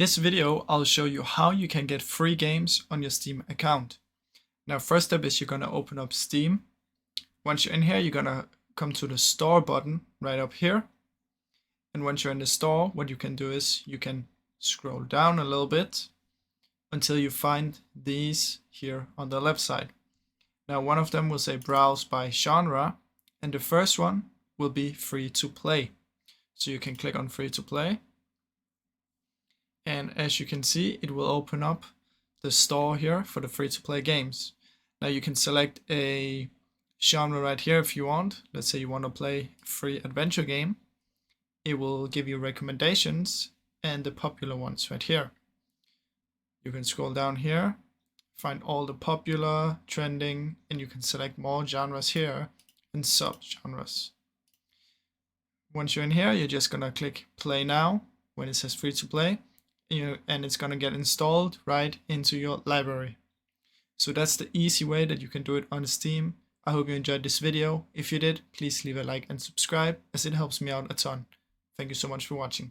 this video, I'll show you how you can get free games on your Steam account. Now, first step is you're going to open up Steam. Once you're in here, you're going to come to the store button right up here. And once you're in the store, what you can do is you can scroll down a little bit until you find these here on the left side. Now, one of them will say browse by genre, and the first one will be free to play. So you can click on free to play. And as you can see, it will open up the store here for the free-to-play games. Now you can select a genre right here if you want. Let's say you want to play a free adventure game. It will give you recommendations and the popular ones right here. You can scroll down here, find all the popular, trending, and you can select more genres here and sub-genres. Once you're in here, you're just going to click play now when it says free to play. And it's going to get installed right into your library. So that's the easy way that you can do it on Steam. I hope you enjoyed this video. If you did, please leave a like and subscribe, as it helps me out a ton. Thank you so much for watching.